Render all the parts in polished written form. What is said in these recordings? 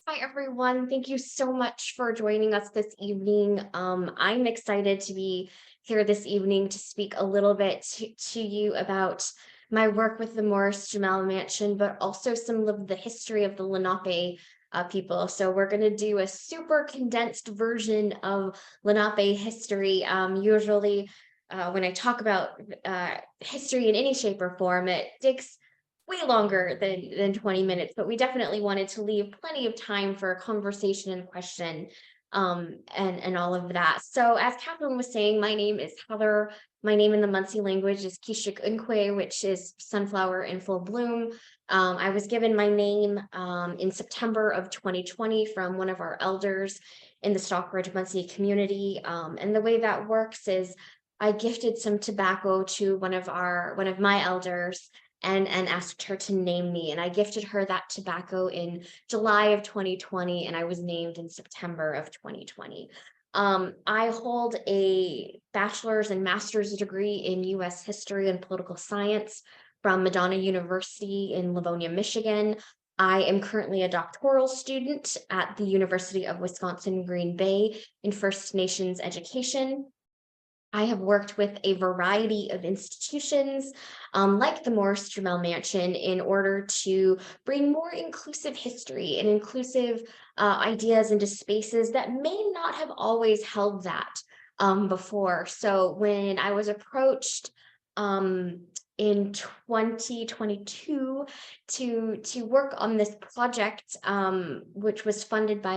Hi, everyone. Thank you so much for joining us this evening. I'm excited to be here this evening to speak a little bit to you about my work with the Morris-Jumel Mansion, but also some of the history of the Lenape people. So we're going to do a super condensed version of Lenape history. Usually, when I talk about history in any shape or form, it takes way longer than 20 minutes, but we definitely wanted to leave plenty of time for conversation and question, and all of that. So as Catherine was saying, my name is Heather. My name in the Munsee language is Kishik Unkwe, which is sunflower in full bloom. I was given my name in September of 2020 from one of our elders in the Stockbridge Munsee community. And the way that works is I gifted some tobacco to one of my elders and asked her to name me. And I gifted her that tobacco in July of 2020, and I was named in September of 2020. I hold a bachelor's and master's degree in US history and political science from Madonna University in Livonia, Michigan. I am currently a doctoral student at the University of Wisconsin, Green Bay in First Nations education. I have worked with a variety of institutions like the Morris-Jumel Mansion in order to bring more inclusive history and inclusive ideas into spaces that may not have always held that before. So when I was approached in 2022 to work on this project, which was funded by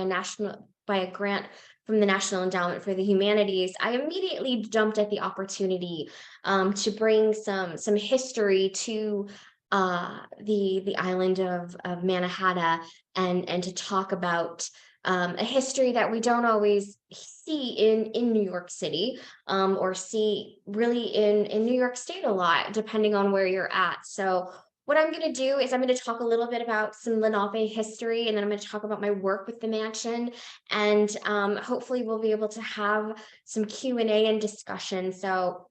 a grant from the National Endowment for the Humanities, I immediately jumped at the opportunity to bring some history to the island of Manhattan and to talk about a history that we don't always see in New York City, or see really in New York State a lot, depending on where you're at. So what I'm going to do is I'm going to talk a little bit about some Lenape history, and then I'm going to talk about my work with the mansion, and hopefully we'll be able to have some Q&A and discussion. So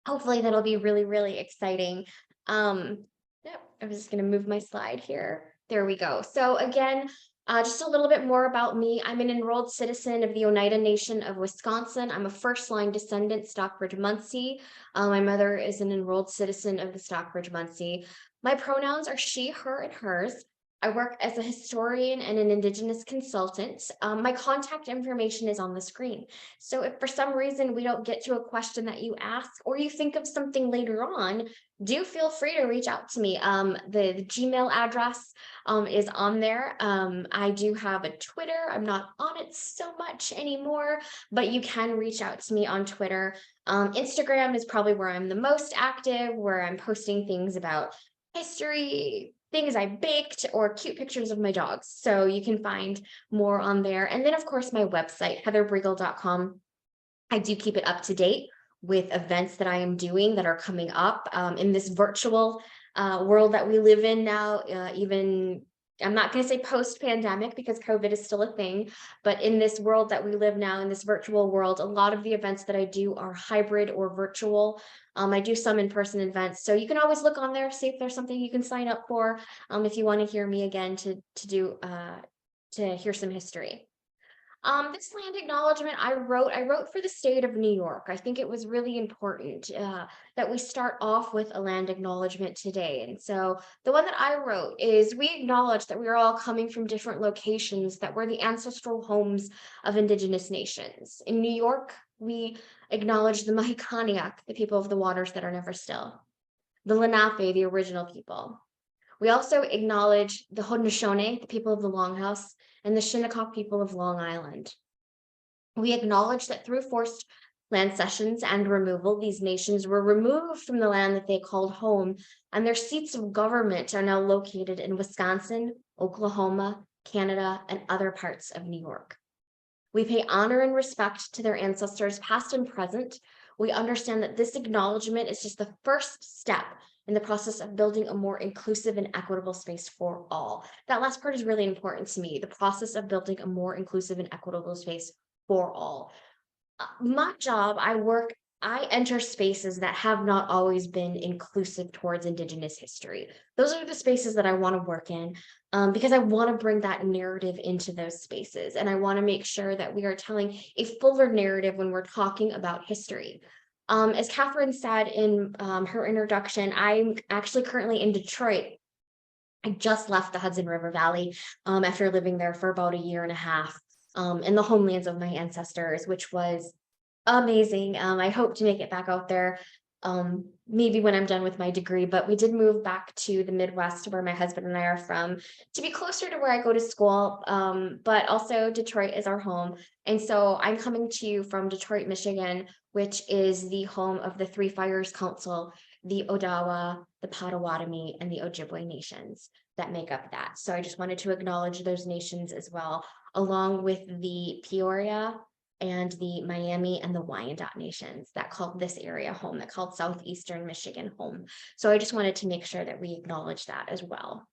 hopefully that'll be really, really exciting. Yep, I'm just going to move my slide here. There we go. So again, just a little bit more about me. I'm an enrolled citizen of the Oneida Nation of Wisconsin. I'm a first-line descendant, Stockbridge Munsee. My mother is an enrolled citizen of the Stockbridge Munsee. My pronouns are she, her, and hers. I work as a historian and an Indigenous consultant. My contact information is on the screen. So if for some reason we don't get to a question that you ask, or you think of something later on, do feel free to reach out to me. The Gmail address is on there. I do have a Twitter. I'm not on it so much anymore, but you can reach out to me on Twitter. Instagram is probably where I'm the most active, where I'm posting things about history, things I baked, or cute pictures of my dogs. So you can find more on there. And then, of course, my website, heatherbruegl.com. I do keep it up to date with events that I am doing that are coming up in this virtual world that we live in now. Even I'm not going to say post-pandemic because COVID is still a thing, but in this world that we live now, in this virtual world, a lot of the events that I do are hybrid or virtual. I do some in-person events, so you can always look on there, see if there's something you can sign up for if you want to hear me again to hear some history. This land acknowledgement I wrote for the state of New York. I think it was really important that we start off with a land acknowledgement today. And so the one that I wrote is, we acknowledge that we are all coming from different locations that were the ancestral homes of Indigenous nations. In New York, we acknowledge the Mahikaniak, the people of the waters that are never still, the Lenape, the original people. We also acknowledge the Haudenosaunee, the people of the Longhouse, and the Shinnecock people of Long Island. We acknowledge that through forced land cessions and removal, these nations were removed from the land that they called home, and their seats of government are now located in Wisconsin, Oklahoma, Canada, and other parts of New York. We pay honor and respect to their ancestors, past and present. We understand that this acknowledgement is just the first step in the process of building a more inclusive and equitable space for all. That last part is really important to me, the process of building a more inclusive and equitable space for all. My job, I enter spaces that have not always been inclusive towards Indigenous history. Those are the spaces that I want to work in. because I want to bring that narrative into those spaces. And I want to make sure that we are telling a fuller narrative when we're talking about history. As Catherine said in her introduction, I'm actually currently in Detroit. I just left the Hudson River Valley after living there for about a year and a half in the homelands of my ancestors, which was amazing. I hope to make it back out there maybe when I'm done with my degree, but we did move back to the Midwest where my husband and I are from to be closer to where I go to school. But also Detroit is our home. And so I'm coming to you from Detroit, Michigan, which is the home of the Three Fires Council, the Odawa, the Potawatomi, and the Ojibwe nations that make up that. So I just wanted to acknowledge those nations as well, along with the Peoria and the Miami and the Wyandotte nations that called this area home, that called Southeastern Michigan home. So I just wanted to make sure that we acknowledge that as well.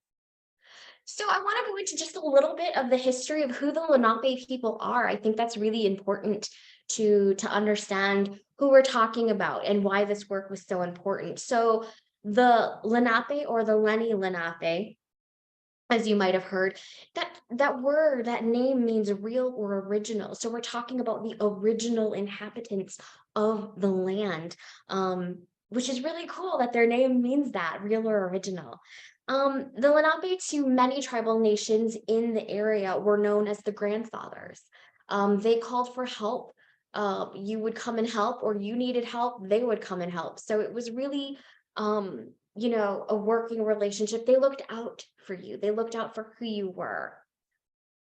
So I want to go into just a little bit of the history of who the Lenape people are. I think that's really important to understand who we're talking about and why this work was so important. So the Lenape, or the Lenni Lenape, as you might have heard, that word, that name means real or original. So we're talking about the original inhabitants of the land, which is really cool that their name means that, real or original. The Lenape, to many tribal nations in the area, were known as the grandfathers. They called for help. You would come and help, or you needed help, they would come and help. So it was really a working relationship. They looked out for you. They looked out for who you were.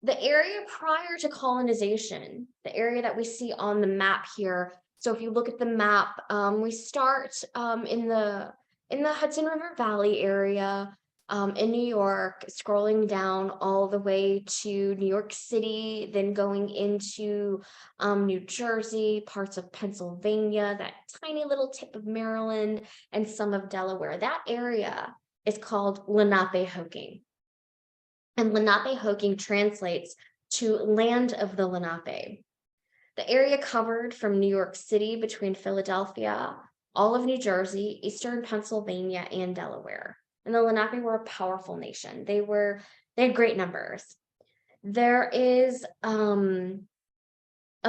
The area prior to colonization, the area that we see on the map here. So if you look at the map, we start in the Hudson River Valley area in New York, scrolling down all the way to New York City, then going into New Jersey, parts of Pennsylvania, that tiny little tip of Maryland, and some of Delaware. That area is called Lenapehoking. And Lenapehoking translates to land of the Lenape. The area covered from New York City between Philadelphia, all of New Jersey, eastern Pennsylvania, and Delaware. And the Lenape were a powerful nation. They had great numbers. There is a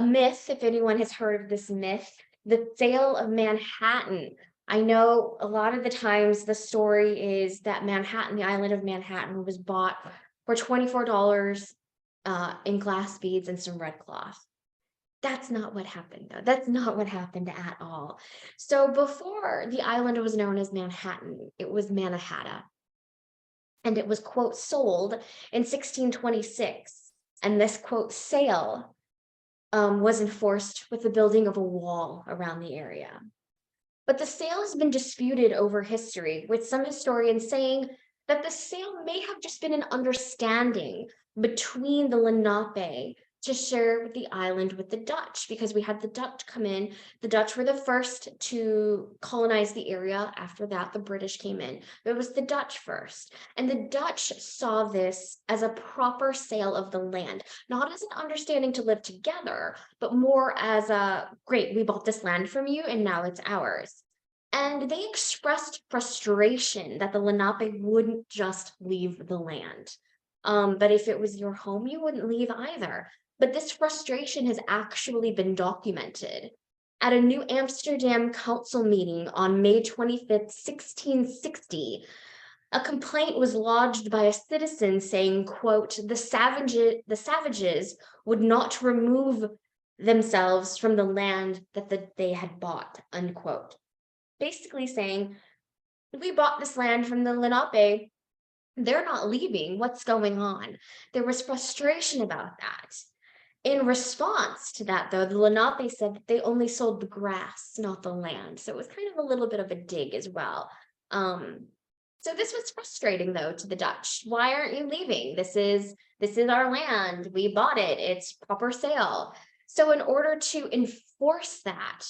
myth, if anyone has heard of this myth, the sale of Manhattan. I know a lot of the times the story is that Manhattan, the island of Manhattan, was bought for $24 in glass beads and some red cloth. That's not what happened, though. That's not what happened at all. So before the island was known as Manhattan, it was Mannahatta. And it was, quote, sold in 1626. And this, quote, sale was enforced with the building of a wall around the area. But the sale has been disputed over history, with some historians saying that the sale may have just been an understanding between the Lenape to share the island with the Dutch, because we had the Dutch come in. The Dutch were the first to colonize the area. After that, the British came in. It was the Dutch first. And the Dutch saw this as a proper sale of the land, not as an understanding to live together, but more as a, great, we bought this land from you and now it's ours. And they expressed frustration that the Lenape wouldn't just leave the land. But if it was your home, you wouldn't leave either. But this frustration has actually been documented. At a New Amsterdam council meeting on May 25th, 1660, a complaint was lodged by a citizen saying, quote, the savages would not remove themselves from the land that they had bought, unquote. Basically saying, we bought this land from the Lenape, they're not leaving, what's going on? There was frustration about that. In response to that, though, the Lenape said that they only sold the grass, not the land. So it was kind of a little bit of a dig as well. So this was frustrating, though, to the Dutch. Why aren't you leaving? This is our land. We bought it. It's proper sale. So in order to enforce that,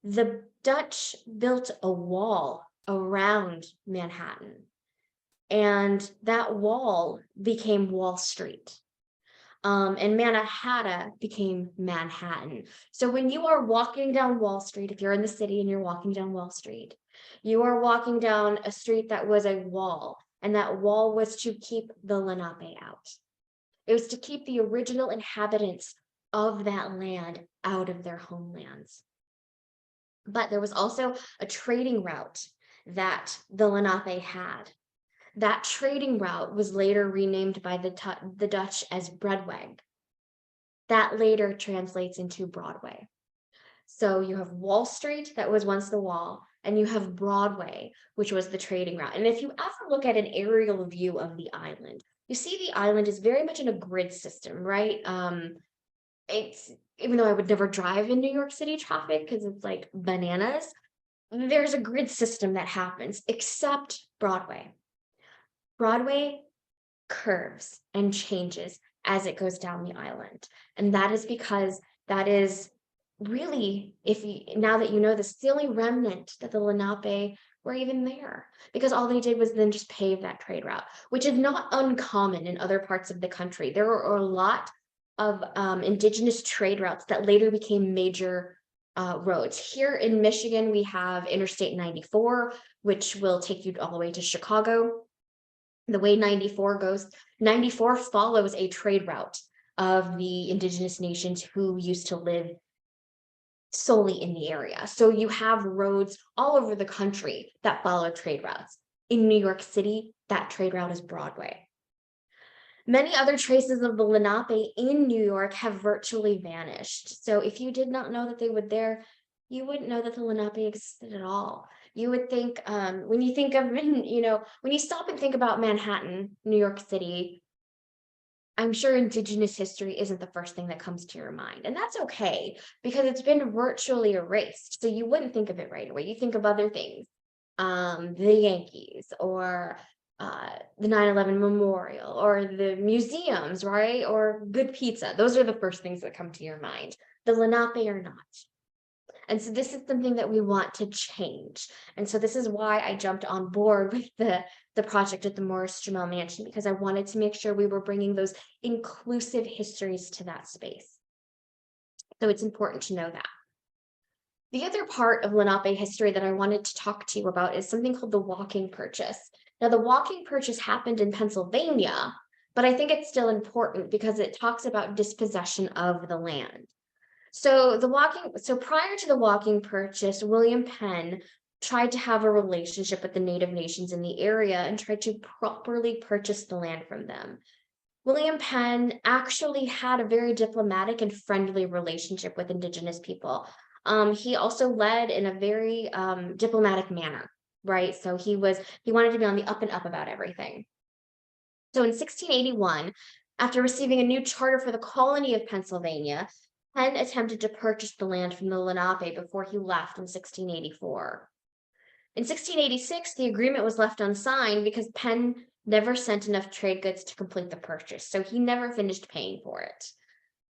the Dutch built a wall around Manhattan. And that wall became Wall Street. And Mannahatta became Manhattan. So when you are walking down Wall Street, if you're in the city and you're walking down Wall Street, you are walking down a street that was a wall. And that wall was to keep the Lenape out. It was to keep the original inhabitants of that land out of their homelands. But there was also a trading route that the Lenape had. That trading route was later renamed by the Dutch as Breadweg. That later translates into Broadway. So you have Wall Street, that was once the wall, and you have Broadway, which was the trading route. And if you ever look at an aerial view of the island, you see the island is very much in a grid system, right? It's, even though I would never drive in New York City traffic because it's like bananas, there's a grid system that happens, except Broadway. Broadway curves and changes as it goes down the island. And that is because that is really, now that you know this, the only remnant that the Lenape were even there, because all they did was then just pave that trade route, which is not uncommon in other parts of the country. There are a lot of indigenous trade routes that later became major roads. Here in Michigan, we have Interstate 94, which will take you all the way to Chicago. The way 94 goes, 94 follows a trade route of the indigenous nations who used to live solely in the area. So you have roads all over the country that follow trade routes. In New York City, that trade route is Broadway. Many other traces of the Lenape in New York have virtually vanished. So if you did not know that they were there, you wouldn't know that the Lenape existed at all. You would think, when you think of, when you stop and think about Manhattan, New York City, I'm sure indigenous history isn't the first thing that comes to your mind. And that's okay, because it's been virtually erased. So you wouldn't think of it right away. You think of other things, the Yankees, or the 9/11 memorial, or the museums, right? Or good pizza. Those are the first things that come to your mind. The Lenape are not. And so this is something that we want to change. And so this is why I jumped on board with the project at the Morris-Jumel Mansion, because I wanted to make sure we were bringing those inclusive histories to that space. So it's important to know that. The other part of Lenape history that I wanted to talk to you about is something called the walking purchase. Now, the walking purchase happened in Pennsylvania, but I think it's still important because it talks about dispossession of the land. So prior to the walking purchase, William Penn tried to have a relationship with the Native nations in the area and tried to properly purchase the land from them. William Penn actually had a very diplomatic and friendly relationship with Indigenous people. He also led in a very diplomatic manner, right? So he wanted to be on the up and up about everything. So in 1681, after receiving a new charter for the colony of Pennsylvania, Penn attempted to purchase the land from the Lenape before he left in 1684. In 1686, the agreement was left unsigned because Penn never sent enough trade goods to complete the purchase, so he never finished paying for it.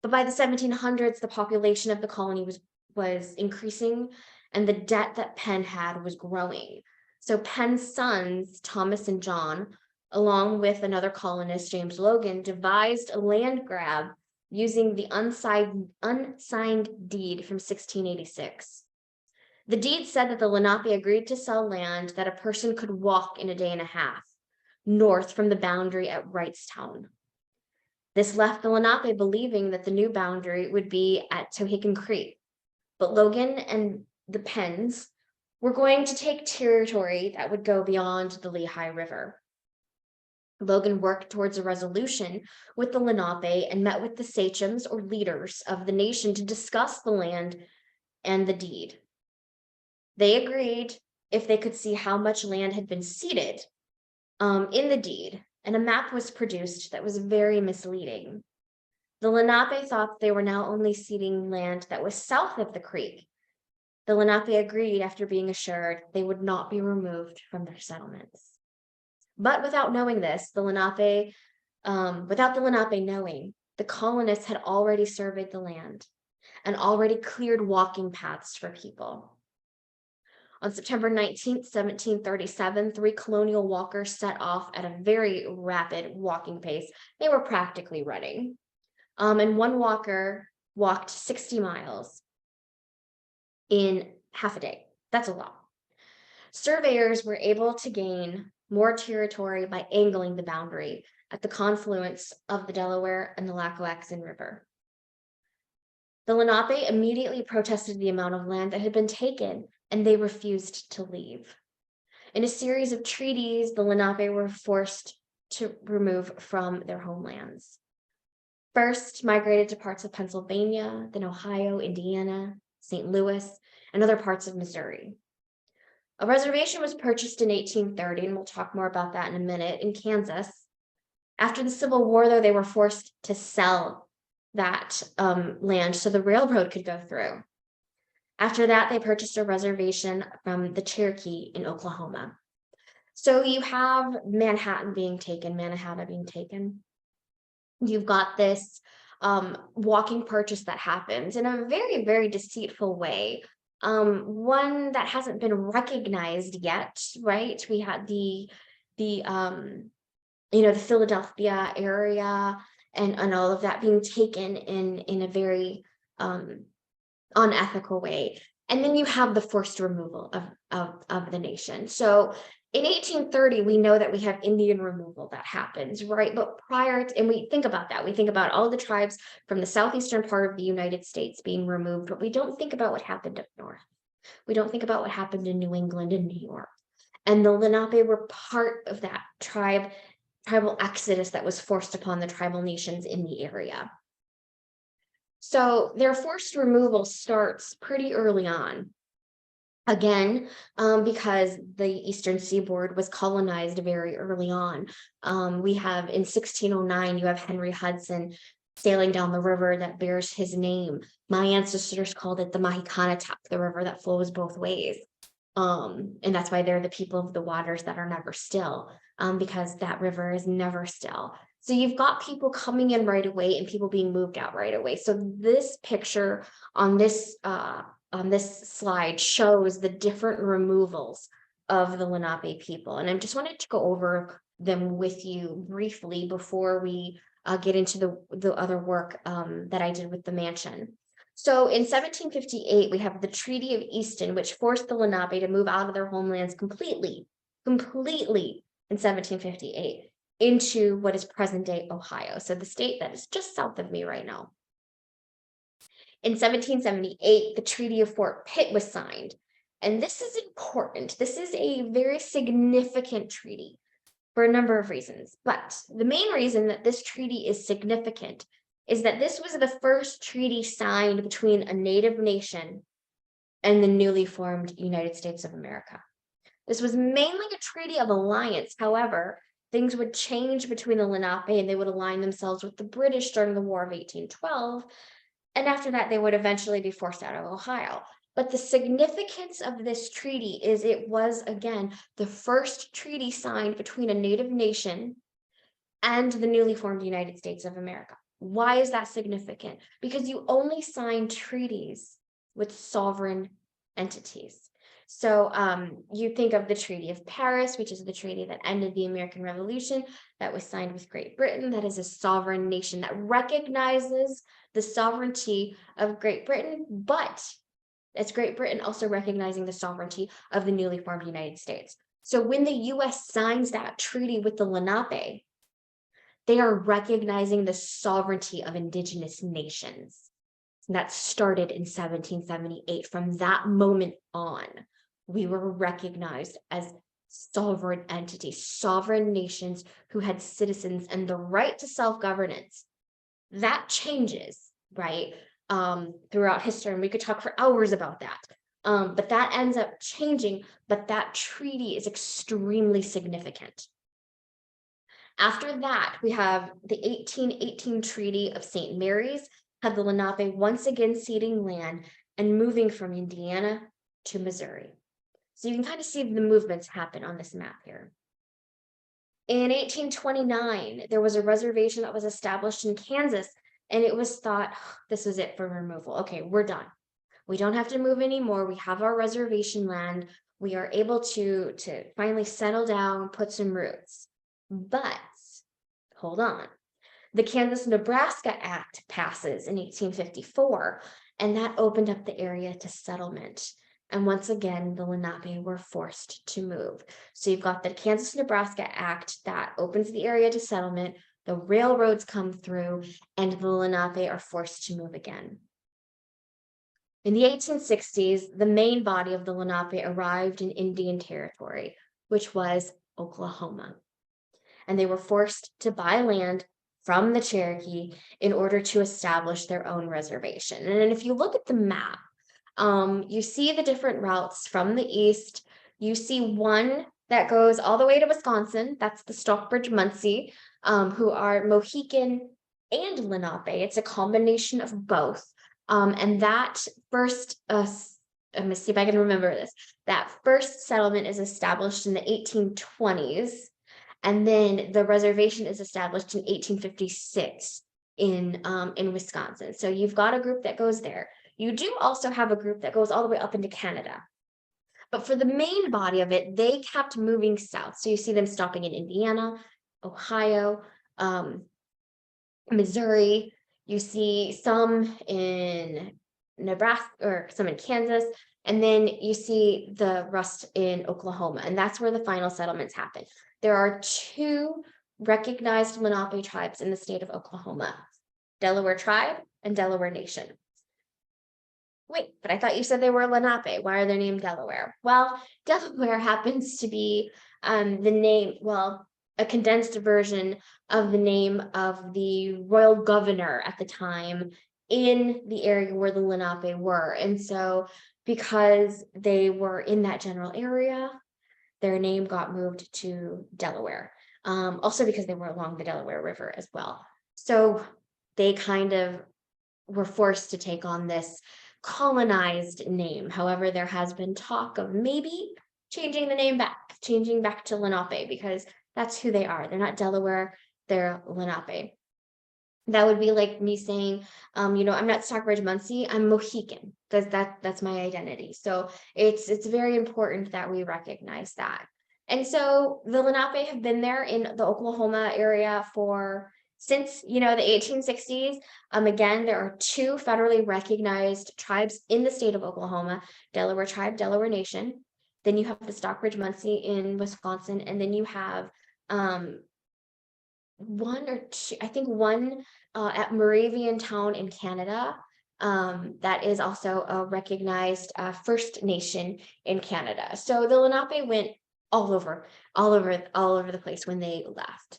But by the 1700s, the population of the colony was increasing, and the debt that Penn had was growing. So Penn's sons, Thomas and John, along with another colonist, James Logan, devised a land grab using the unsigned deed from 1686. The deed said that the Lenape agreed to sell land that a person could walk in a day and a half north from the boundary at Wrightstown. This left the Lenape believing that the new boundary would be at Tohickon Creek, but Logan and the Penns were going to take territory that would go beyond the Lehigh River. Logan worked towards a resolution with the Lenape and met with the sachems or leaders of the nation to discuss the land and the deed. They agreed if they could see how much land had been ceded in the deed, and a map was produced that was very misleading. The Lenape thought they were now only ceding land that was south of the creek. The Lenape agreed after being assured they would not be removed from their settlements. But without knowing this, without the Lenape knowing, the colonists had already surveyed the land and already cleared walking paths for people. On September 19th, 1737, 3 colonial walkers set off at a very rapid walking pace. They were practically running. And one walker walked 60 miles in half a day. That's a lot. Surveyors were able to gain more territory by angling the boundary at the confluence of the Delaware and the Lackawanna River. The Lenape immediately protested the amount of land that had been taken, and they refused to leave. In a series of treaties, the Lenape were forced to remove from their homelands. First, migrated to parts of Pennsylvania, then Ohio, Indiana, St. Louis, and other parts of Missouri. A reservation was purchased in 1830, and we'll talk more about that in a minute, in Kansas. After the Civil War, though, they were forced to sell that land so the railroad could go through. After that, they purchased a reservation from the Cherokee in Oklahoma. So you have Manhattan being taken, Mannahatta being taken. You've got this walking purchase that happens in a very, very deceitful way. One that hasn't been recognized yet, right? We had the Philadelphia area and all of that being taken in a very unethical way. And then you have the forced removal of the nation. So in 1830, we know that we have Indian removal that happens, right? But and we think about that. We think about all the tribes from the southeastern part of the United States being removed, but we don't think about what happened up north. We don't think about what happened in New England and New York. And the Lenape were part of that tribal exodus that was forced upon the tribal nations in the area. So their forced removal starts pretty early on. Again, because the eastern seaboard was colonized very early on. We have in 1609, you have Henry Hudson sailing down the river that bears his name. My ancestors called it the Mahicanatuck, the river that flows both ways. And that's why they're the people of the waters that are never still, because that river is never still. So you've got people coming in right away and people being moved out right away. So this picture on this slide shows the different removals of the Lenape people. And I just wanted to go over them with you briefly before we get into the other work that I did with the mansion. So in 1758, we have the Treaty of Easton, which forced the Lenape to move out of their homelands completely in 1758 into what is present-day Ohio. So the state that is just south of me right now. In 1778, the Treaty of Fort Pitt was signed. And this is important. This is a very significant treaty for a number of reasons. But the main reason that this treaty is significant is that this was the first treaty signed between a Native nation and the newly formed United States of America. This was mainly a treaty of alliance. However, things would change between the Lenape and they would align themselves with the British during the War of 1812. And after that, they would eventually be forced out of Ohio. But the significance of this treaty is it was, again, the first treaty signed between a Native nation and the newly formed United States of America. Why is that significant? Because you only sign treaties with sovereign entities. So you think of the Treaty of Paris, which is the treaty that ended the American Revolution, that was signed with Great Britain. That is a sovereign nation that recognizes the sovereignty of Great Britain, but it's Great Britain also recognizing the sovereignty of the newly formed United States. So when the US signs that treaty with the Lenape, they are recognizing the sovereignty of indigenous nations. And that started in 1778. From that moment on, we were recognized as sovereign entities, sovereign nations who had citizens and the right to self-governance. That changes, right, throughout history. And we could talk for hours about that. But that ends up changing, but that treaty is extremely significant. After that, we have the 1818 Treaty of St. Mary's, had the Lenape once again ceding land and moving from Indiana to Missouri. So you can kind of see the movements happen on this map here. In 1829, there was a reservation that was established in Kansas, and it was thought, this was it for removal. Okay, we're done. We don't have to move anymore. We have our reservation land. We are able to finally settle down, put some roots. But hold on. The Kansas-Nebraska Act passes in 1854, and that opened up the area to settlement. And once again, the Lenape were forced to move. So you've got the Kansas-Nebraska Act that opens the area to settlement, the railroads come through, and the Lenape are forced to move again. In the 1860s, the main body of the Lenape arrived in Indian Territory, which was Oklahoma. And they were forced to buy land from the Cherokee in order to establish their own reservation. And if you look at the map, you see the different routes from the east. You see one that goes all the way to Wisconsin. That's the Stockbridge Munsee, who are Mohican and Lenape. It's a combination of both. And that first, let me see if I can remember this. That first settlement is established in the 1820s, and then the reservation is established in 1856 in Wisconsin. So you've got a group that goes there. You do also have a group that goes all the way up into Canada. But for the main body of it, they kept moving south. So you see them stopping in Indiana, Ohio, Missouri. You see some in Nebraska or some in Kansas, and then you see the rest in Oklahoma, and that's where the final settlements happen. There are 2 recognized Lenape tribes in the state of Oklahoma, Delaware Tribe and Delaware Nation. Wait, but I thought you said they were Lenape. Why are they named Delaware? Well, Delaware happens to be the name, well, a condensed version of the name of the royal governor at the time in the area where the Lenape were. And so because they were in that general area, their name got moved to Delaware. Also because they were along the Delaware River as well. So they kind of were forced to take on this colonized name. However, there has been talk of maybe changing the name back, changing back to Lenape, because that's who they are. They're not Delaware, they're Lenape. That would be like me saying, I'm not Stockbridge Munsee, I'm Mohican, because that's my identity. So it's very important that we recognize that. And so the Lenape have been there in the Oklahoma area since the 1860s. Again, there are 2 federally recognized tribes in the state of Oklahoma: Delaware Tribe, Delaware Nation. Then you have the Stockbridge Munsee in Wisconsin, and then you have one or two, I think one at Moravian Town in Canada. That is also a recognized First Nation in Canada. So the Lenape went all over the place when they left.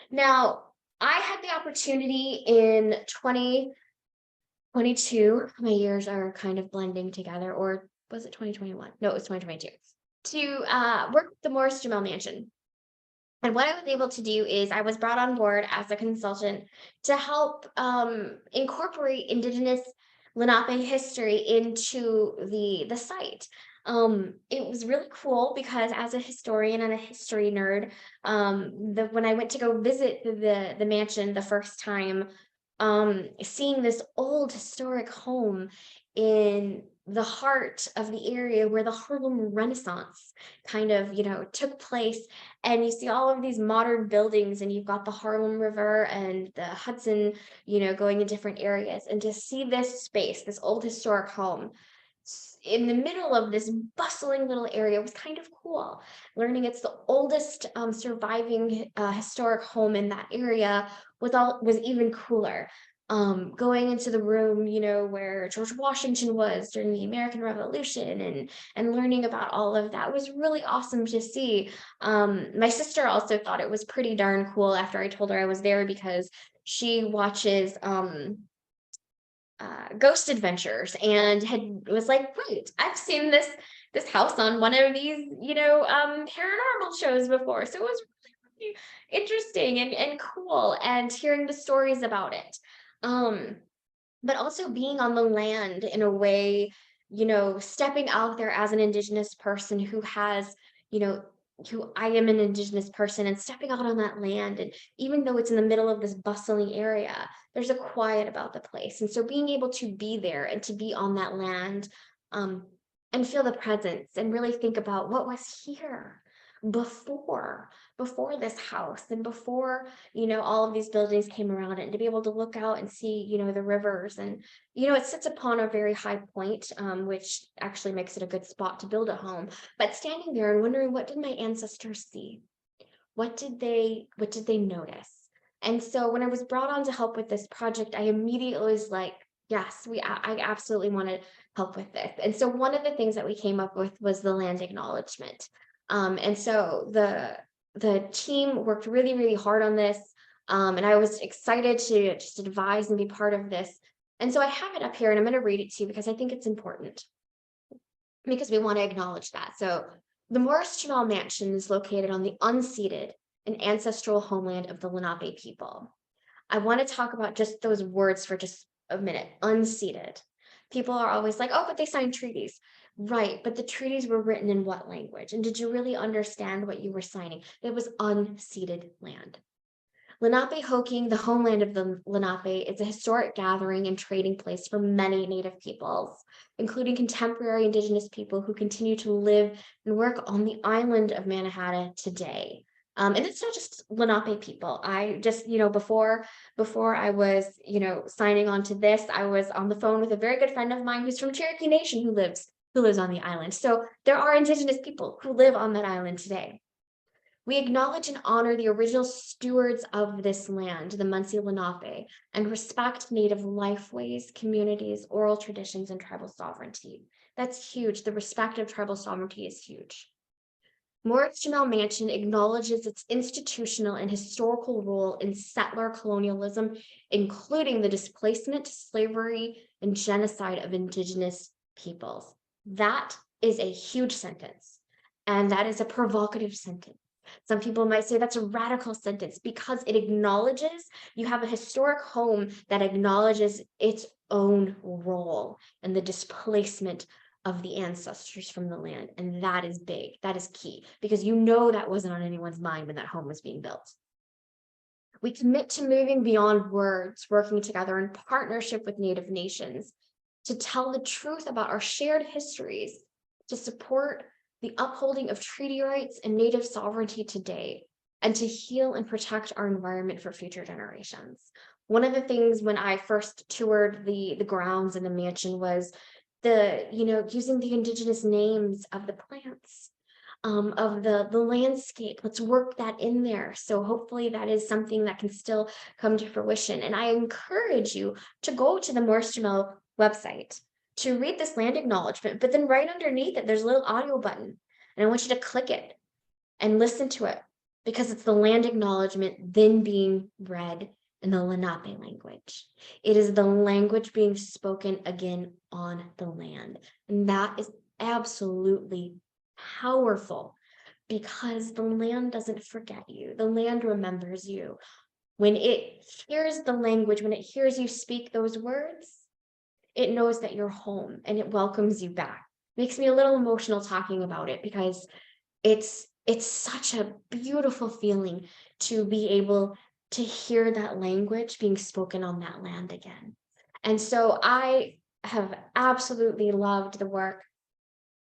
Now, I had the opportunity in 2022, my years are kind of blending together, or was it 2021? No, it was 2022, to work with the Morris-Jumel Mansion. And what I was able to do is I was brought on board as a consultant to help incorporate Indigenous Lenape history into the site. It was really cool because as a historian and a history nerd, when I went to go visit the mansion the first time, seeing this old historic home in the heart of the area where the Harlem Renaissance kind of, took place. And you see all of these modern buildings, and you've got the Harlem River and the Hudson, going in different areas. And to see this space, this old historic home, in the middle of this bustling little area was kind of cool. Learning it's the oldest surviving historic home in that area was even cooler. Going into the room, where George Washington was during the American Revolution, and learning about all of that was really awesome to see. My sister also thought it was pretty darn cool after I told her I was there, because she watches Ghost Adventures and was like, wait, I've seen this house on one of these, paranormal shows before. So it was really, really interesting and cool, and hearing the stories about it. But also being on the land in a way, stepping out there as an Indigenous person who has, who I am an Indigenous person, and stepping out on that land. And even though it's in the middle of this bustling area, there's a quiet about the place. And so being able to be there and to be on that land, and feel the presence and really think about what was here. before this house and before, all of these buildings came around it, and to be able to look out and see, the rivers. And, it sits upon a very high point, which actually makes it a good spot to build a home. But standing there and wondering, what did my ancestors see? What did they notice? And so when I was brought on to help with this project, I immediately was like, yes, I absolutely want to help with this. And so one of the things that we came up with was the land acknowledgement. And so the team worked really, really hard on this. And I was excited to just advise and be part of this. And so I have it up here, and I'm going to read it to you because I think it's important, because we want to acknowledge that. So the Morris-Jumel Mansion is located on the unceded and ancestral homeland of the Lenape people. I want to talk about just those words for just a minute. Unceded. People are always like, oh, but they signed treaties. Right, but the treaties were written in what language? And did you really understand what you were signing? It was unceded land. Lenape Hoking, the homeland of the Lenape, is a historic gathering and trading place for many Native peoples, including contemporary Indigenous people who continue to live and work on the island of Manhattan today. And it's not just Lenape people. I just, before I was, signing on to this, I was on the phone with a very good friend of mine who's from Cherokee Nation who lives on the island. So there are Indigenous people who live on that island today. We acknowledge and honor the original stewards of this land, the Munsee Lenape, and respect Native lifeways, communities, oral traditions, and tribal sovereignty. That's huge. The respect of tribal sovereignty is huge. Morris-Jumel Mansion acknowledges its institutional and historical role in settler colonialism, including the displacement, slavery, and genocide of Indigenous peoples. That is a huge sentence, and that is a provocative sentence. Some people might say that's a radical sentence because it acknowledges you have a historic home that acknowledges its own role in the displacement of the ancestors from the land. And that is big. That is key, because that wasn't on anyone's mind when that home was being built. We commit to moving beyond words, working together in partnership with Native nations to tell the truth about our shared histories, to support the upholding of treaty rights and Native sovereignty today, and to heal and protect our environment for future generations. One of the things when I first toured the grounds in the mansion was using the Indigenous names of the plants, of the landscape. Let's work that in there. So hopefully that is something that can still come to fruition. And I encourage you to go to the Morris-Jumel website to read this land acknowledgement, but then right underneath it, there's a little audio button. And I want you to click it and listen to it, because it's the land acknowledgement then being read in the Lenape language. It is the language being spoken again on the land. And that is absolutely powerful, because the land doesn't forget you. The land remembers you. When it hears the language, when it hears you speak those words, it knows that you're home and it welcomes you back. Makes me a little emotional talking about it, because it's such a beautiful feeling to be able to hear that language being spoken on that land again. And so I have absolutely loved the work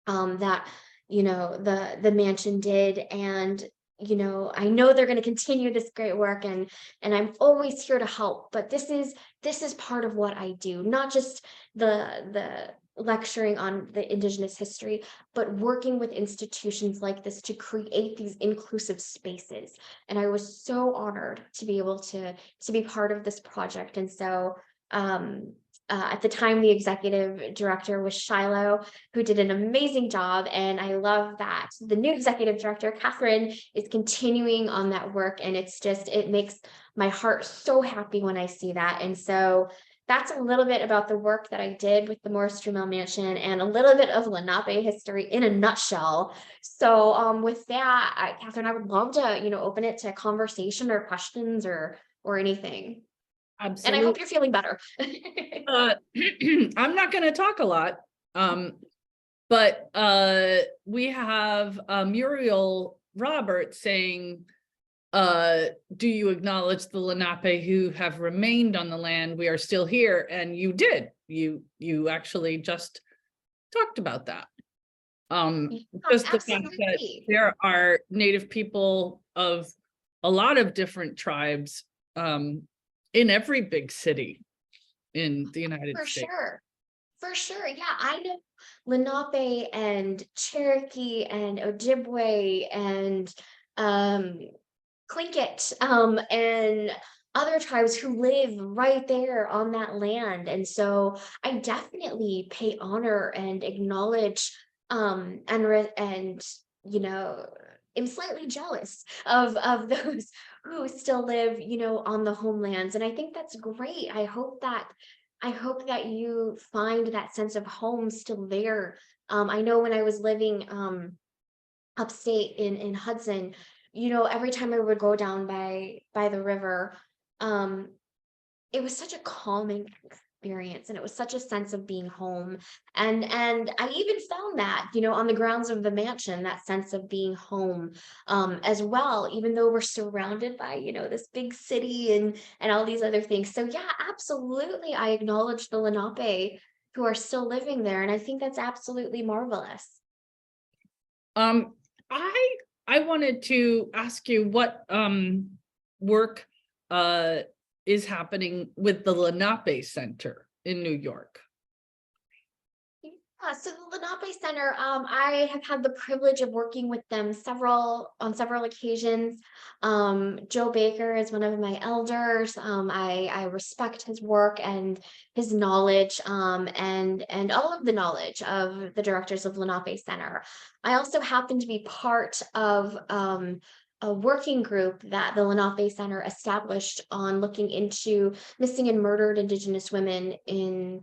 that the mansion did, and I know they're going to continue this great work, and I'm always here to help. But this is part of what I do, not just the lecturing on the Indigenous history, but working with institutions like this to create these inclusive spaces. And I was so honored to be able to be part of this project. And so at the time, the executive director was Shiloh, who did an amazing job. And I love that the new executive director, Catherine, is continuing on that work. And it makes my heart so happy when I see that. And so that's a little bit about the work that I did with the Morris-Jumel Mansion, and a little bit of Lenape history in a nutshell. So with that, Catherine, I would love to, open it to conversation or questions or anything. Absolutely. And I hope you're feeling better. I'm not going to talk a lot, but we have Muriel Roberts saying, do you acknowledge the Lenape who have remained on the land? We are still here. And you did. You actually just talked about that. Yeah, Just the fact that absolutely. there are Native people of a lot of different tribes in every big city in the United For States. sure. For sure. Yeah, I know Lenape and Cherokee and Ojibwe and um Tlingit, and other tribes who live right there on that land. And so I definitely pay honor and acknowledge, and you know, am slightly jealous of those who still live, on the homelands. And I think that's great. I hope that you find that sense of home still there. I know when I was living upstate in Hudson, every time I would go down by the river, um, it was such a calming experience, and it was such a sense of being home. And I even found that, on the grounds of the mansion, that sense of being home, as well, even though we're surrounded by, this big city and all these other things. So yeah, absolutely, I acknowledge the Lenape who are still living there, and I think that's absolutely marvelous. Um, I wanted to ask you what work uh is happening with the Lenape Center in New York. Yeah, so the Lenape Center, I have had the privilege of working with them on several occasions. Joe Baker is one of my elders. I respect his work and his knowledge, and all of the knowledge of the directors of Lenape Center. I also happen to be part of a working group that the Lenape Center established on looking into missing and murdered Indigenous women in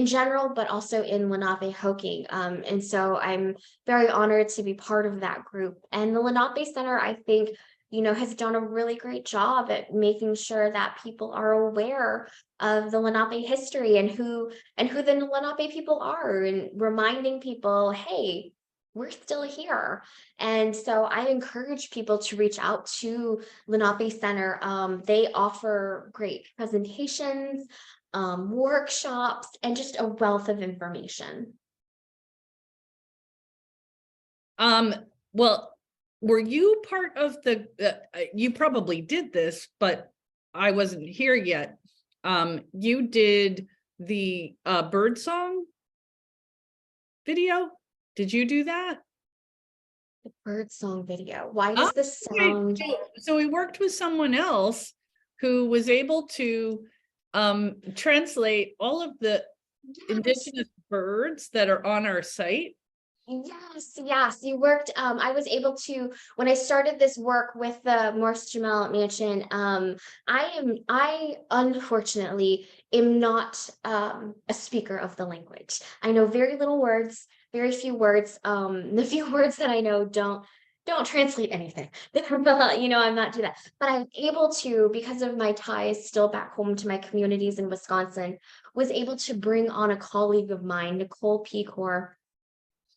general, but also in Lenape-Hoking. And so I'm very honored to be part of that group. And the Lenape Center, I think, has done a really great job at making sure that people are aware of the Lenape history and who the Lenape people are, and reminding people, hey, we're still here. And so I encourage people to reach out to Lenape Center. They offer great presentations, workshops, and just a wealth of information. Um, well, were you part of the, you probably did this, but I wasn't here yet. You did the bird song video. Did you do that? The bird song video. Why Oh, does this okay. sound? So we worked with someone else who was able to translate all of the Yes. indigenous birds that are on our site. Yes, yes, you worked. I was able to, when I started this work with the Morris-Jumel Mansion, I unfortunately am not a speaker of the language. I know very little words, very few words. The few words that I know don't translate anything. But, I'm not do that. But I'm able to, because of my ties still back home to my communities in Wisconsin, was able to bring on a colleague of mine, Nicole Pecor,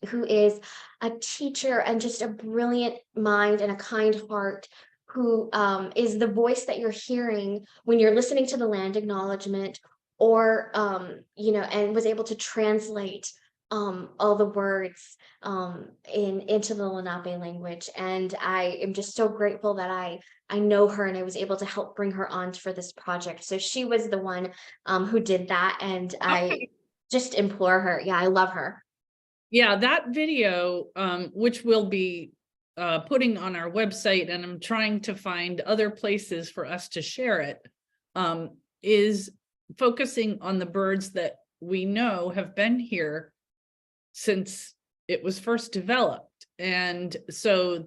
who is a teacher and just a brilliant mind and a kind heart, who is the voice that you're hearing when you're listening to the land acknowledgement, or and was able to translate all the words into the Lenape language. And I am just so grateful that I know her, and I was able to help bring her on for this project. So she was the one who did that, and I Okay. just implore her. Yeah, I love her. Yeah, that video, which we'll be putting on our website, and I'm trying to find other places for us to share it, is focusing on the birds that we know have been here since it was first developed. And so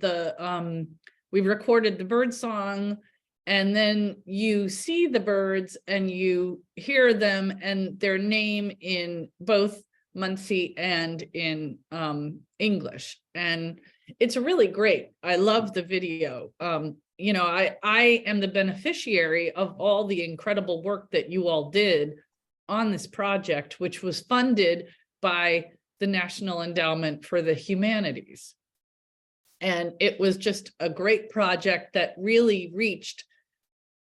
we recorded the bird song, and then you see the birds and you hear them and their name in both Munsee and in English. And it's really great. I love the video. I am the beneficiary of all the incredible work that you all did on this project, which was funded by the National Endowment for the Humanities. And it was just a great project that really reached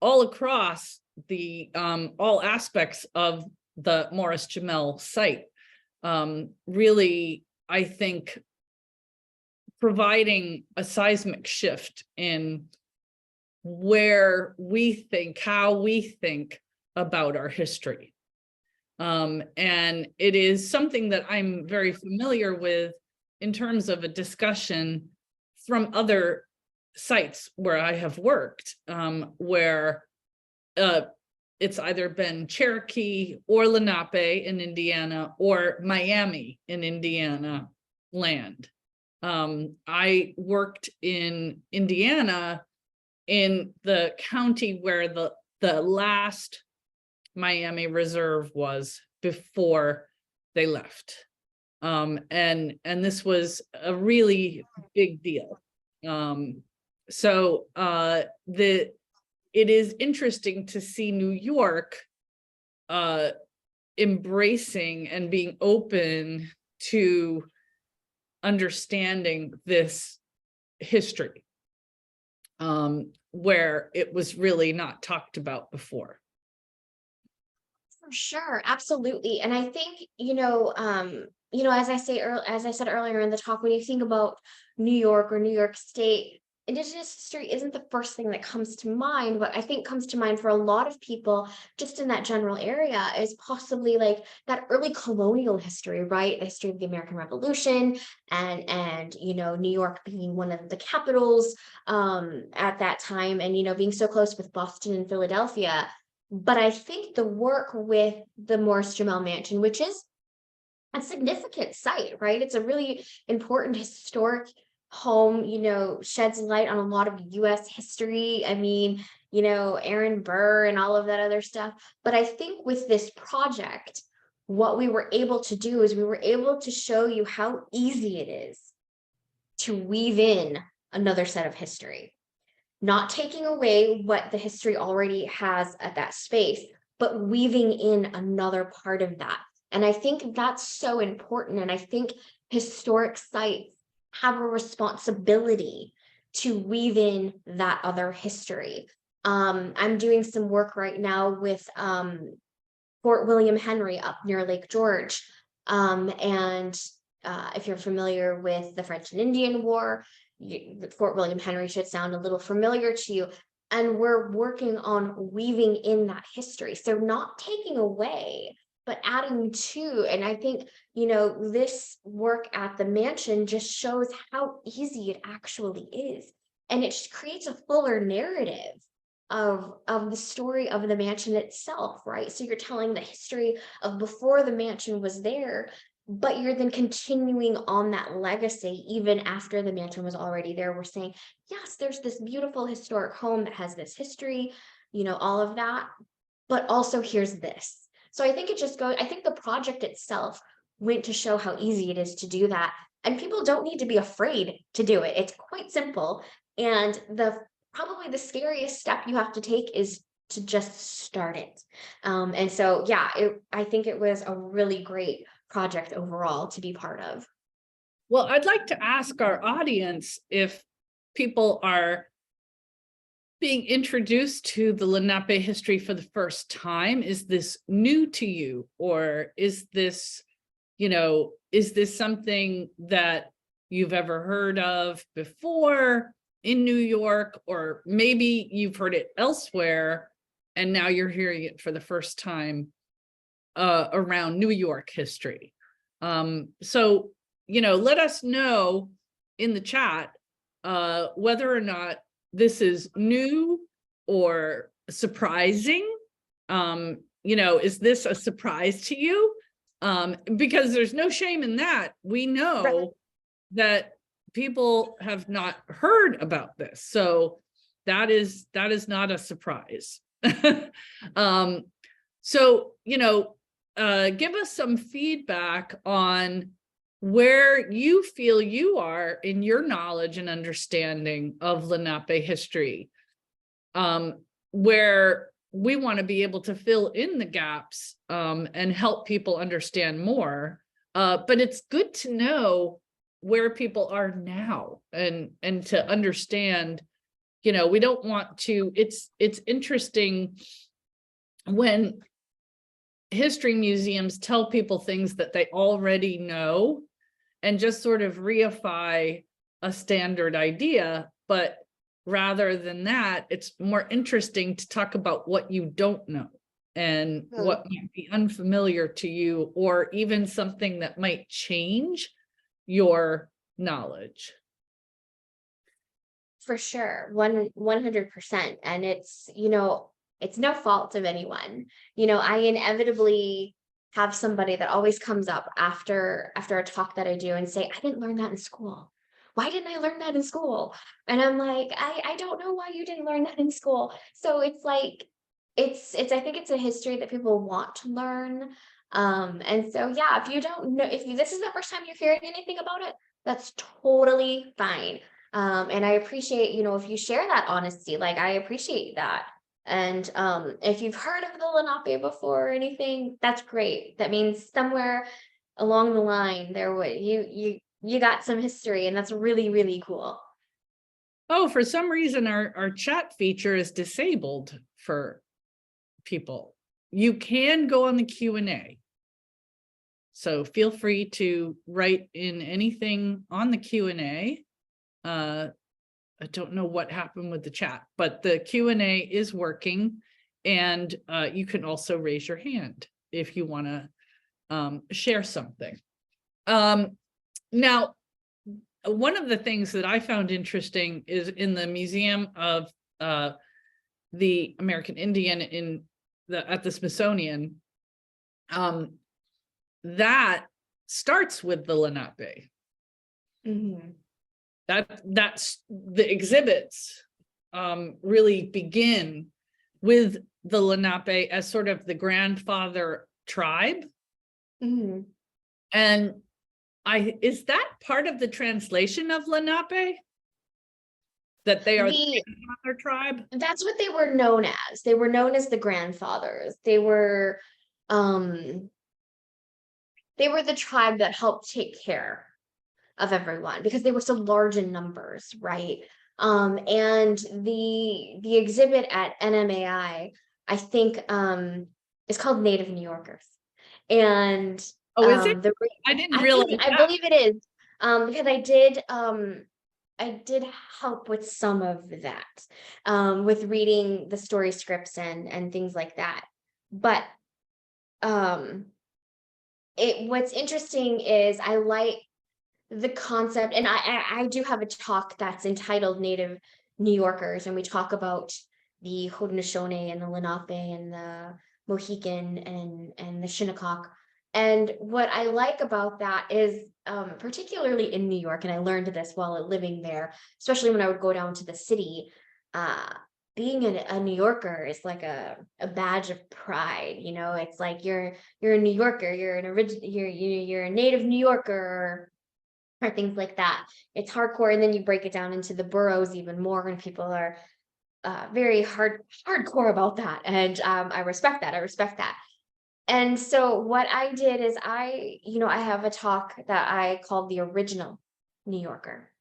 all across the all aspects of the Morris-Jumel site. Really, I think, providing a seismic shift in where we think, how we think about our history. And it is something that I'm very familiar with in terms of a discussion from other sites where I have worked, where it's either been Cherokee or Lenape in Indiana or Miami in Indiana land. I worked in Indiana in the county where the last Miami Reserve was before they left. And this was a really big deal. So it is interesting to see New York embracing and being open to understanding this history, where it was really not talked about before. For sure, absolutely. And I think, as I said earlier in the talk, when you think about New York or New York State, Indigenous history isn't the first thing that comes to mind. What I think comes to mind for a lot of people just in that general area is possibly like that early colonial history, right? The history of the American Revolution and New York being one of the capitals at that time, and being so close with Boston and Philadelphia. But I think the work with the Morris-Jumel Mansion, which is a significant site, right? It's a really important historic home, sheds light on a lot of US history. I mean, Aaron Burr and all of that other stuff. But I think with this project, what we were able to do is we were able to show you how easy it is to weave in another set of history, not taking away what the history already has at that space, but weaving in another part of that. And I think that's so important. And I think historic sites have a responsibility to weave in that other history. I'm doing some work right now with Fort William Henry up near Lake George. And if you're familiar with the French and Indian War, Fort William Henry should sound a little familiar to you. And we're working on weaving in that history. So not taking away, but adding to. And I think, this work at the mansion just shows how easy it actually is. And it creates a fuller narrative of the story of the mansion itself, right? So you're telling the history of before the mansion was there, but you're then continuing on that legacy even after the mansion was already there. We're saying, yes, there's this beautiful historic home that has this history, all of that, but also here's this. So I think I think the project itself went to show how easy it is to do that. And people don't need to be afraid to do it. It's quite simple. And probably the scariest step you have to take is to just start it. And so, yeah, I think it was a really great project overall to be part of. Well, I'd like to ask our audience if people are being introduced to the Lenape history for the first time. Is this new to you, or is this something that you've ever heard of before in New York, or maybe you've heard it elsewhere and now you're hearing it for the first time around New York history? So, let us know in the chat whether or not this is new or surprising. Is this a surprise to you? Because there's no shame in that. We know that people have not heard about this. So that is not a surprise. So, give us some feedback on where you feel you are in your knowledge and understanding of Lenape history, where we want to be able to fill in the gaps and help people understand more. But it's good to know where people are now and to understand, we don't want to, it's interesting when history museums tell people things that they already know, and just sort of reify a standard idea. But rather than that, it's more interesting to talk about what you don't know and what might be unfamiliar to you, or even something that might change your knowledge. For sure, 100%. And it's, it's no fault of anyone. I inevitably have somebody that always comes up after a talk that I do and say, I didn't learn that in school. Why didn't I learn that in school? And I'm like, I don't know why you didn't learn that in school. So it's like, I think it's a history that people want to learn. And so, yeah, if you don't know, this is the first time you're hearing anything about it, that's totally fine. And I appreciate, if you share that honesty, like I appreciate that. And if you've heard of the Lenape before or anything, that's great. That means somewhere along the line there you got some history, and that's really, really cool. Oh, for some reason our chat feature is disabled for people. You can go on the Q&A. So feel free to write in anything on the Q&A. I don't know what happened with the chat, but the Q&A is working, and you can also raise your hand if you want to share something. Now, one of the things that I found interesting is in the Museum of the American Indian at the Smithsonian, that starts with the Lenape. Mm-hmm. That's the exhibits really begin with the Lenape as sort of the grandfather tribe. Mm-hmm. And is that part of the translation of Lenape? That they are the grandfather tribe? That's what they were known as. They were known as the grandfathers. They were the tribe that helped take care of everyone because they were so large in numbers, right? And the exhibit at NMAI, I think, is called Native New Yorkers. And is it? I didn't realize. I believe it is, because I did help with some of that, with reading the story scripts and things like that. But what's interesting is I like the concept, and I do have a talk that's entitled Native New Yorkers, and we talk about the Haudenosaunee and the Lenape and the Mohican and the Shinnecock. And what I like about that is, particularly in New York, and I learned this while living there, especially when I would go down to the city, being a New Yorker is like a badge of pride. It's like you're a New Yorker, you're a native New Yorker, or things like that. It's hardcore, and then you break it down into the boroughs even more, and people are very hardcore about that. And I respect that. And so what I did is I have a talk that I called the Original New Yorker,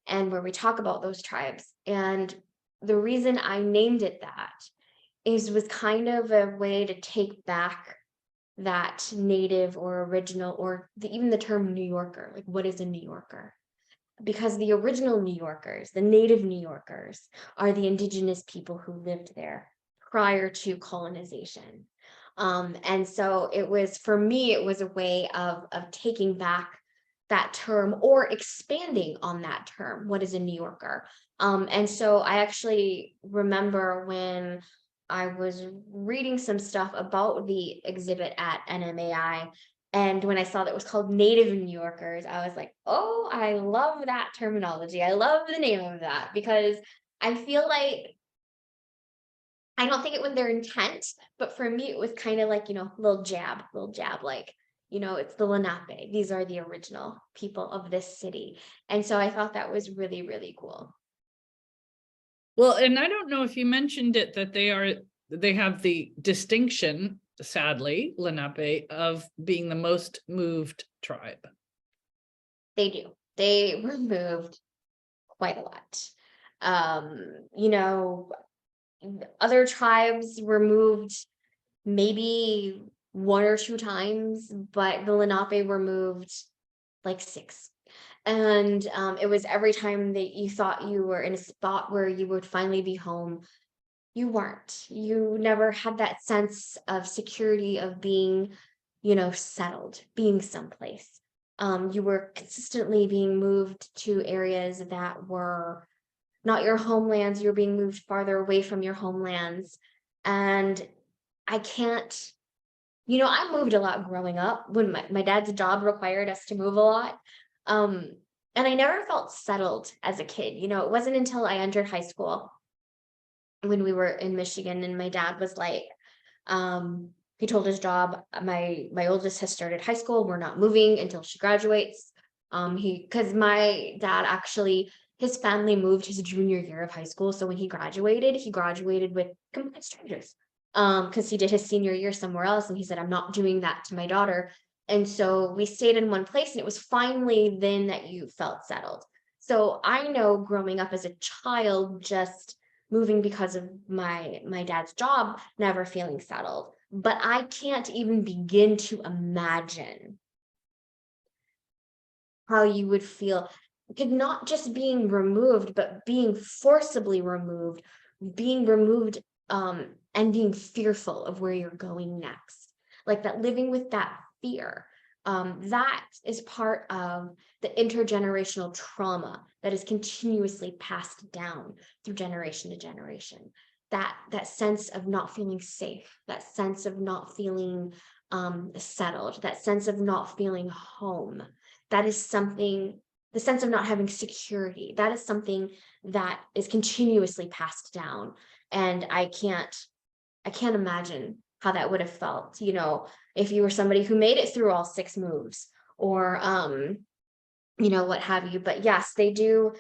and where we talk about those tribes. And the reason I named it that was kind of a way to take back that native or original, or even the term New Yorker. Like, what is a New Yorker? Because the original New Yorkers, the native New Yorkers, are the indigenous people who lived there prior to colonization. And so for me, it was a way of taking back that term, or expanding on that term. What is a New Yorker? And so I actually remember when I was reading some stuff about the exhibit at NMAI, and when I saw that it was called Native New Yorkers, I was like, oh, I love that terminology. I love the name of that, because I feel like, I don't think it was their intent, but for me, it was kind of like, little jab, like, it's the Lenape. These are the original people of this city. And so I thought that was really, really cool. Well, and I don't know if you mentioned it, that they have the distinction, sadly, Lenape, of being the most moved tribe. They do. They were moved quite a lot. Other tribes were moved maybe one or two times, but the Lenape were moved like 6. And it was every time that you thought you were in a spot where you would finally be home, you weren't. You never had that sense of security of being, settled, being someplace. You were consistently being moved to areas that were not your homelands. You were being moved farther away from your homelands. And I can't, I moved a lot growing up when my dad's job required us to move a lot. Um, and I never felt settled as a kid. It wasn't until I entered high school when we were in Michigan and my dad was like, he told his job, my oldest has started high school. We're not moving until she graduates. Because my dad actually, his family moved his junior year of high school. So when he graduated with complete strangers. Because he did his senior year somewhere else, and he said, I'm not doing that to my daughter. And so we stayed in one place, and it was finally then that you felt settled. So I know growing up as a child, just moving because of my dad's job, never feeling settled. But I can't even begin to imagine how you would feel, because not just being removed, but being forcibly removed, and being fearful of where you're going next. Like that, living with that fear. That is part of the intergenerational trauma that is continuously passed down through generation to generation. That sense of not feeling safe, that sense of not feeling settled, that sense of not feeling home. That is something, the sense of not having security, that is something that is continuously passed down. And I can't imagine how that would have felt, if you were somebody who made it through all 6 moves, or what have you. But yes, they do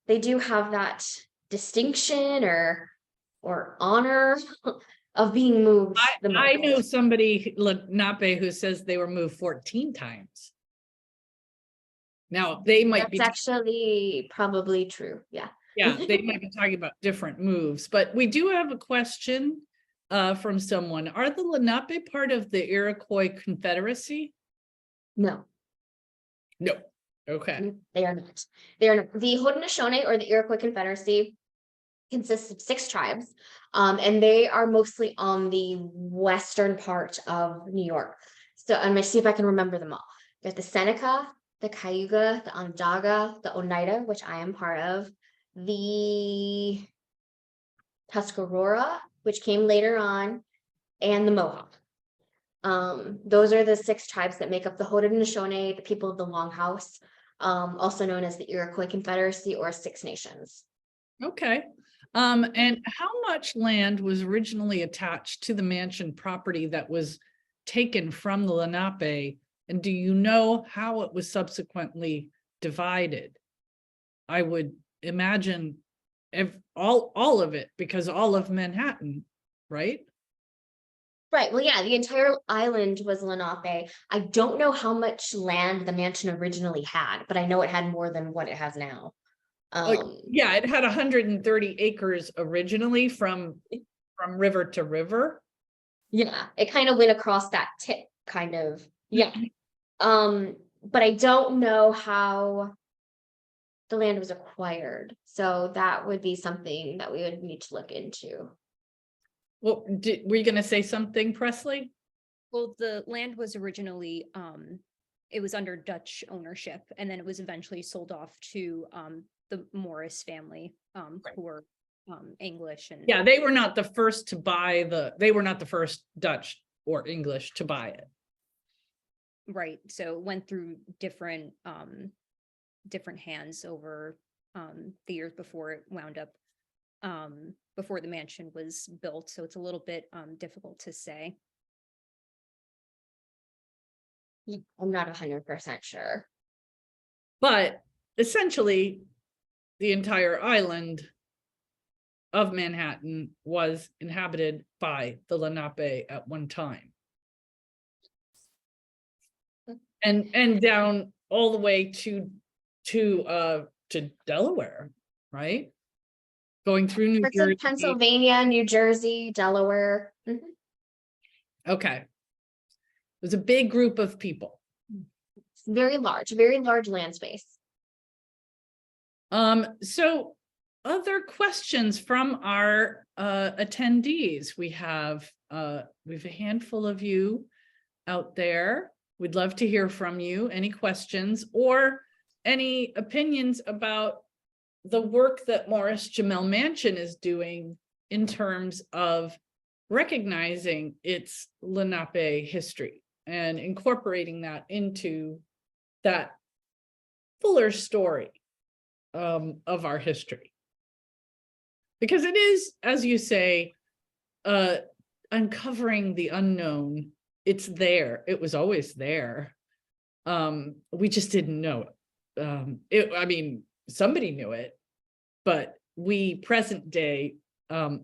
have that distinction or honor of being moved the I know most. somebody, Lenape, who says they were moved 14 times. Now they might That's actually probably true. Yeah. they might be talking about different moves, but we do have a question from someone. Are the Lenape part of the Iroquois Confederacy? No. No. Okay. They are not. They are not. The Haudenosaunee, or the Iroquois Confederacy, consists of 6 tribes, and they are mostly on the western part of New York. So I'm gonna see if I can remember them all. There's the Seneca, the Cayuga, the Onondaga, the Oneida, which I am part of, the Tuscarora, which came later on, and the Mohawk. Those are the 6 tribes that make up the Haudenosaunee, the people of the Longhouse, also known as the Iroquois Confederacy or 6 Nations. Okay. And how much land was originally attached to the mansion property that was taken from the Lenape? And do you know how it was subsequently divided? I would imagine all of it, because all of Manhattan, right? Right. Well, yeah, the entire island was Lenape. I don't know how much land the mansion originally had, but I know it had more than what it has now. Yeah, it had 130 acres originally from river to river. Yeah, it kind of went across that tip, kind of. Yeah. But I don't know how the land was acquired. So that would be something that we would need to look into. Well, were you going to say something, Presley? Well, the land was originally, it was under Dutch ownership, and then it was eventually sold off to the Morris family, who were English. And yeah, they were not the first to buy they were not the first Dutch or English to buy it. Right. So it went through different hands over the years before it wound up, before the mansion was built. So it's a little bit difficult to say. I'm not 100% sure. But essentially, the entire island of Manhattan was inhabited by the Lenape at one time. And down all the way to Delaware, right? Going through New Jersey, Pennsylvania, New Jersey, Delaware. Okay. It was a big group of people. very large land space. So other questions from our attendees. We have a handful of you out there. We'd love to hear from you. Any questions or any opinions about the work that Morris-Jumel Mansion is doing in terms of recognizing its Lenape history and incorporating that into that fuller story of our history. Because it is, as you say, uncovering the unknown. It's there. It was always there. We just didn't know it. I mean, somebody knew it, but we present day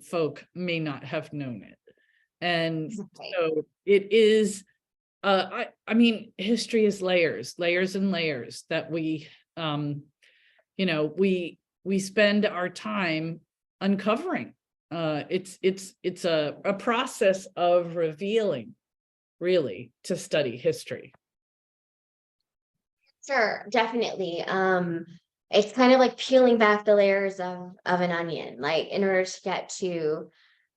folk may not have known it. And so it is, I mean, history is layers and layers that we, you know, we spend our time uncovering. It's a process of revealing, really, to study history. Sure, definitely. It's kind of like peeling back the layers of an onion, like in order to get to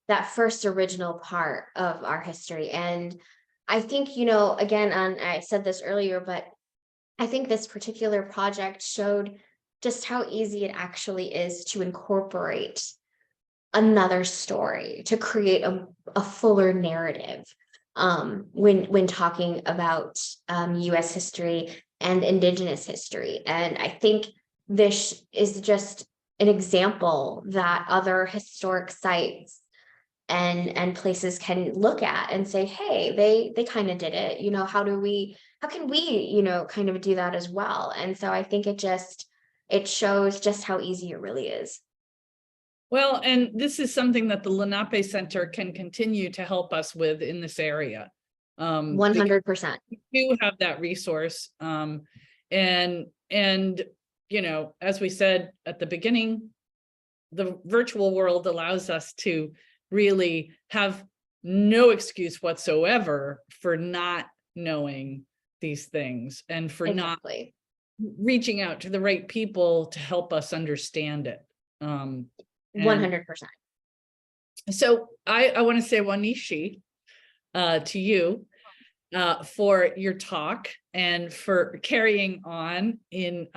that first original part of our history. And I think, you know, again, I said this earlier, but I think this particular project showed just how easy it actually is to incorporate another story, to create a fuller narrative when talking about US history and Indigenous history. And I think this is just an example that other historic sites and places can look at and say, hey, they kind of did it, you know, how can we, you know, kind of do that as well? And so I think it shows just how easy it really is. Well, and this is something that the Lenape Center can continue to help us with in this area. 100%. We do have that resource. And, you know, as we said at the beginning, the virtual world allows us to really have no excuse whatsoever for not knowing these things and for not reaching out to the right people to help us understand it. 100%. So I want to say Wanishi to you for your talk and for carrying on in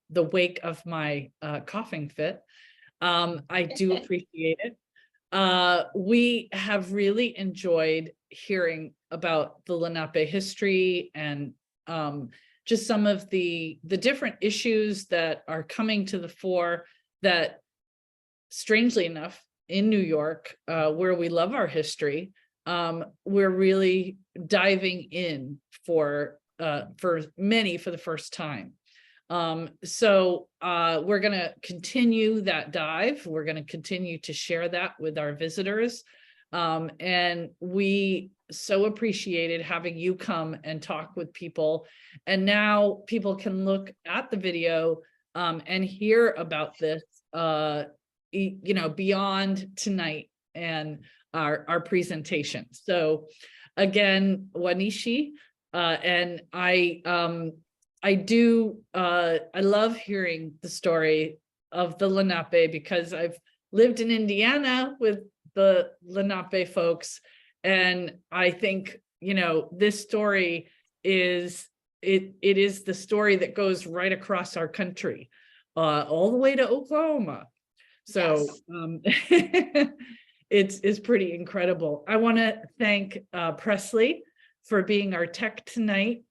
the wake of my coughing fit. I do appreciate it. We have really enjoyed hearing about the Lenape history and just some of the different issues that are coming to the fore that, strangely enough, in New York, where we love our history, we're really diving in for many for the first time. So we're going to continue that dive. We're going to continue to share that with our visitors. And we so appreciated having you come and talk with people. And now people can look at the video and hear about this, you know, beyond tonight and our presentation. So again, Wanishi, and I love hearing the story of the Lenape because I've lived in Indiana with the Lenape folks. And I think, you know, this story is, it is the story that goes right across our country, all the way to Oklahoma. So it's pretty incredible. I want to thank Presley for being our tech tonight.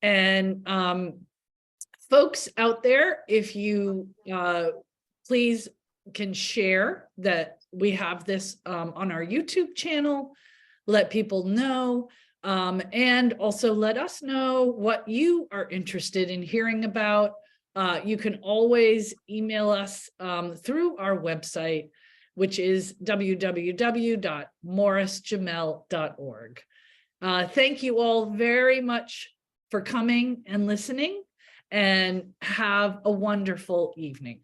And folks out there, if you please can share that we have this on our YouTube channel, let people know, and also let us know what you are interested in hearing about. You can always email us through our website, which is www.morrisjumel.org. Thank you all very much for coming and listening, and have a wonderful evening.